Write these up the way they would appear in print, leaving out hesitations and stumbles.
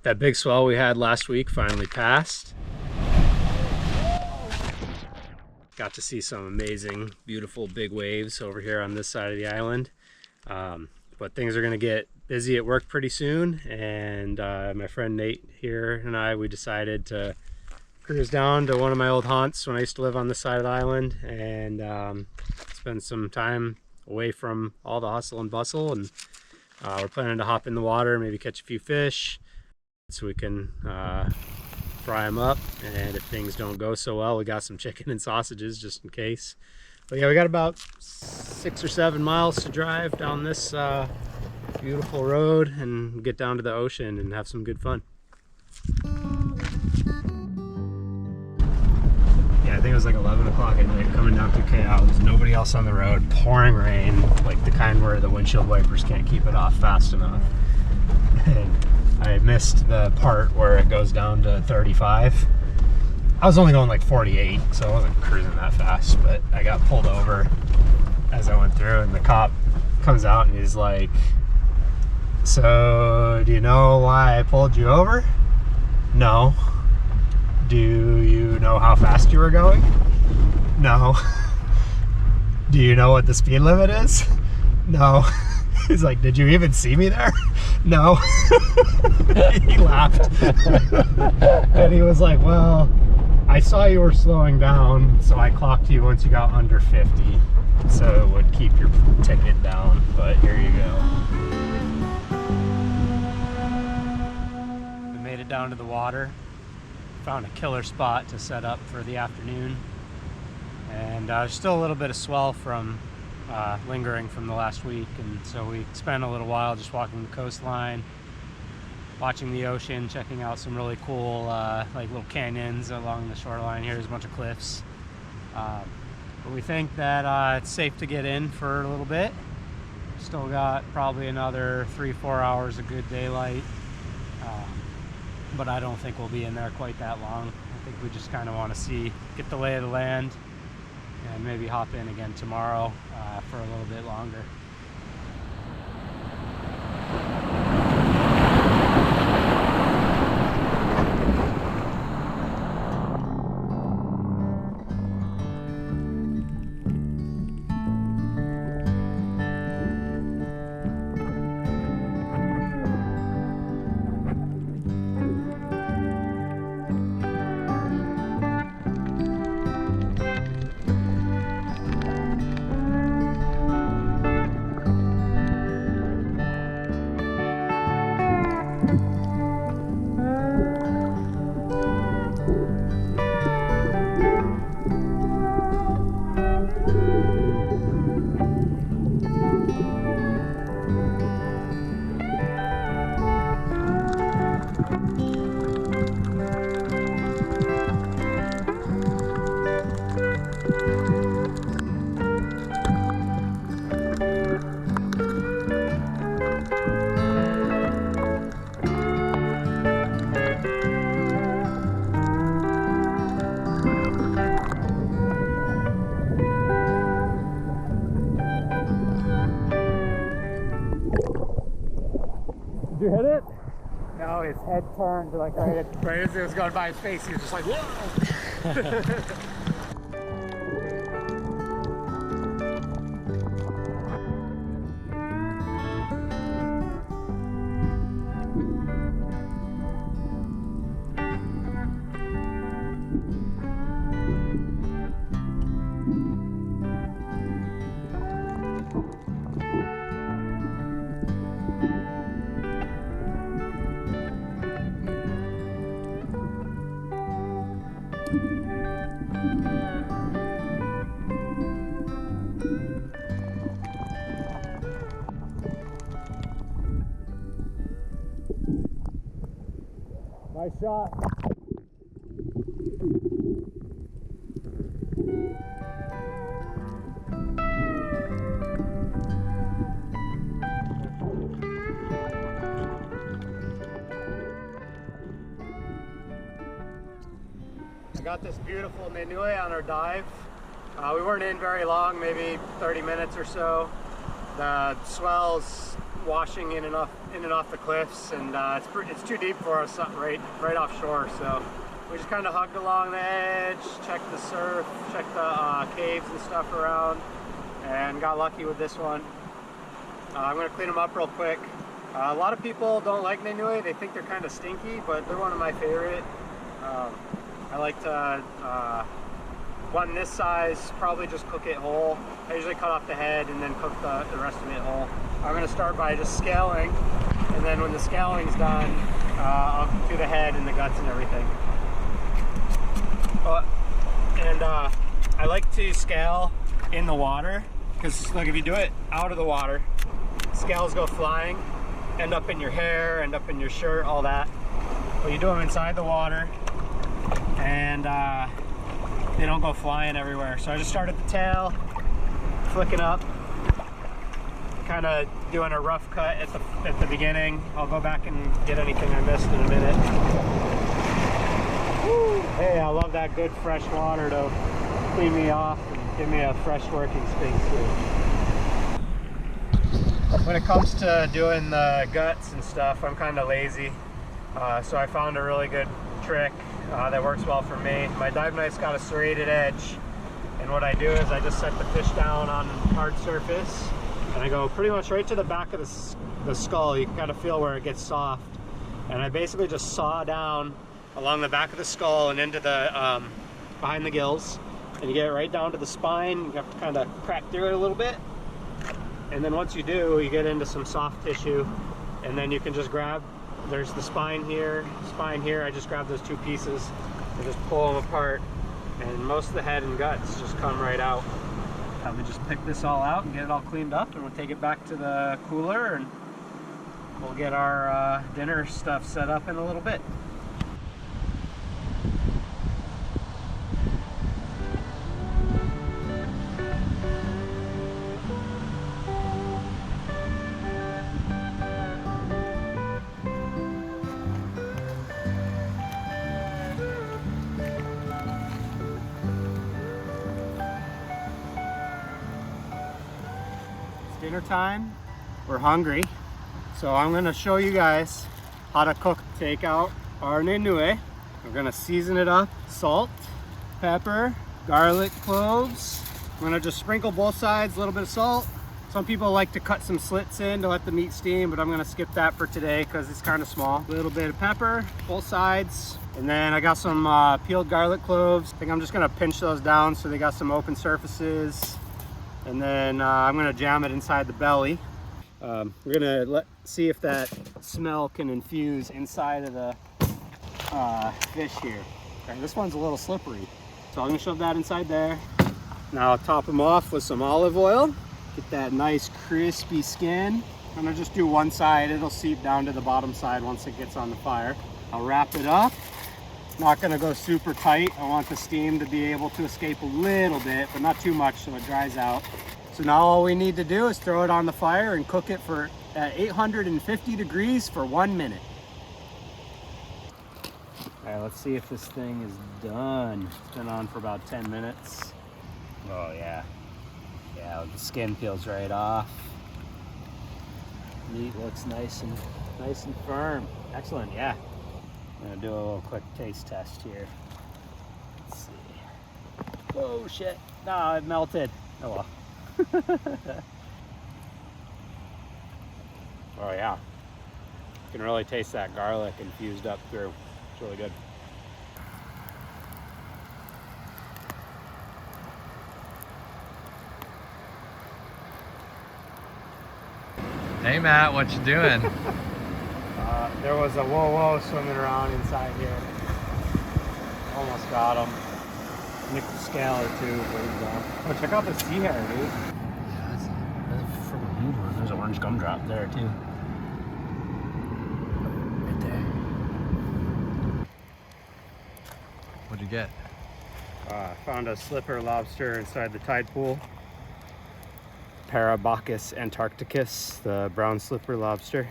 That big swell we had last week finally passed. Got to see some amazing, beautiful big waves over here on this side of the island. But things are gonna get busy at work pretty soon, and my friend Nate here and we decided to cruise down to one of my old haunts when I used to live on this side of the island and spend some time away from all the hustle and bustle. And we're planning to hop in the water, maybe catch a few fish so we can fry them up. And if things don't go so well, we got some chicken and sausages just in case. But yeah, we got about 6 or 7 miles to drive down this beautiful road and get down to the ocean and have some good fun. Yeah, I think it was like 11 o'clock at night coming down through KL. There's nobody else on the road, pouring rain, like the kind where the windshield wipers can't keep it off fast enough. And I missed the part where it goes down to 35. I was only going like 48, so I wasn't cruising that fast, but I got pulled over as I went through, and the cop comes out and he's like, "So, do you know why I pulled you over?" "No." "Do you know how fast you were going?" "No." "Do you know what the speed limit is?" "No." He's like, "Did you even see me there?" "No." He laughed. And he was like, "Well, I saw you were slowing down, so I clocked you once you got under 50, so it would keep your ticket down, but here you go." We made it down to the water. Found a killer spot to set up for the afternoon, and there's still a little bit of swell from lingering from the last week, and so we spent a little while just walking the coastline, watching the ocean, checking out some really cool like little canyons along the shoreline here. There's a bunch of cliffs, but we think that it's safe to get in for a little bit. Still got probably another 3-4 hours of good daylight, but I don't think we'll be in there quite that long. I think we just kind of want to get the lay of the land, and maybe hop in again tomorrow for a little bit longer. Did you hit it? No, his head turned like right as it was going by his face. He was just like, whoa! Nice shot. I got this beautiful nenue on our dive. We weren't in very long, maybe 30 minutes or so. The swell's washing in in and off the cliffs, and it's too deep for us right offshore. So we just kind of hugged along the edge, checked the surf, checked the caves and stuff around, and got lucky with this one. I'm gonna clean them up real quick. A lot of people don't like nenue. They think they're kind of stinky, but they're one of my favorite. I like to, one this size, probably just cook it whole. I usually cut off the head and then cook the rest of it whole. I'm gonna start by just scaling, and then when the scaling's done, I'll do the head and the guts and everything. I like to scale in the water, because like if you do it out of the water, scales go flying, end up in your hair, end up in your shirt, all that. But you do them inside the water, and they don't go flying everywhere. So I just start at the tail, flicking up, kind of doing a rough cut at the beginning. I'll go back and get anything I missed in a minute. Woo. Hey, I love that good fresh water to clean me off and give me a fresh working space here. When it comes to doing the guts and stuff, I'm kind of lazy. So I found a really good trick that works well for me. My dive knife's got a serrated edge, and what I do is I just set the fish down on hard surface, and I go pretty much right to the back of the skull. You can kind of feel where it gets soft, and I basically just saw down along the back of the skull and into the behind the gills, and you get right down to the spine. You have to kind of crack through it a little bit, and then once you do, you get into some soft tissue, and then you can just grab, there's the spine here, I just grab those two pieces and just pull them apart, and most of the head and guts just come right out. We just pick this all out and get it all cleaned up, and we'll take it back to the cooler, and we'll get our dinner stuff set up in a little bit. Dinner time, we're hungry, so I'm going to show you guys how to take out our nenue. We're going to season it up, salt, pepper, garlic cloves. I'm going to just sprinkle both sides, a little bit of salt. Some people like to cut some slits in to let the meat steam, but I'm going to skip that for today because it's kind of small. A little bit of pepper, both sides, and then I got some peeled garlic cloves. I think I'm just going to pinch those down so they got some open surfaces. And then I'm gonna jam it inside the belly. We're gonna see if that smell can infuse inside of the fish here. Okay, this one's a little slippery, so I'm gonna shove that inside there. Now I'll top them off with some olive oil. Get that nice crispy skin. I'm gonna just do one side. It'll seep down to the bottom side once it gets on the fire. I'll wrap it up. Not gonna go super tight. I want the steam to be able to escape a little bit, but not too much so it dries out. So now all we need to do is throw it on the fire and cook it at 850 degrees for 1 minute. All right, let's see if this thing is done. It's been on for about 10 minutes. Oh yeah. Yeah, the skin peels right off. Meat looks nice and firm. Excellent, yeah. I'm gonna do a little quick taste test here. Let's see. Oh shit, no, it melted. Oh well. Oh yeah. You can really taste that garlic infused up through. It's really good. Hey Matt, what you doing? There was a whoa swimming around inside here. Almost got him. Nicked the scale or two, but he's gone. Oh, check out the sea hair, dude. Yeah, that's a freaking huge one. There's an orange gumdrop there too. Right there. What'd you get? Found a slipper lobster inside the tide pool. Parabacchus antarcticus, the brown slipper lobster.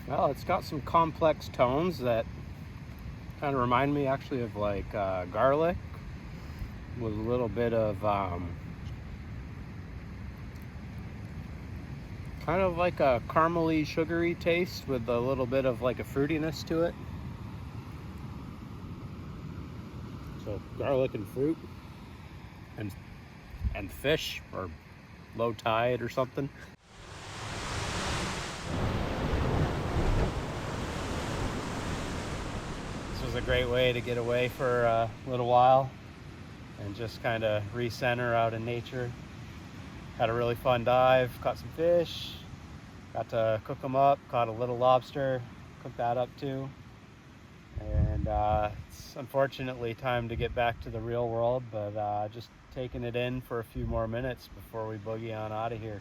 Well, it's got some complex tones that kind of remind me actually of like garlic, with a little bit of kind of like a caramely, sugary taste with a little bit of like a fruitiness to it. So garlic and fruit and fish or low tide or something. This was a great way to get away for a little while and just kind of recenter out in nature. Had a really fun dive, caught some fish, got to cook them up, caught a little lobster, cooked that up too. And it's unfortunately time to get back to the real world, but just taking it in for a few more minutes before we boogie on out of here.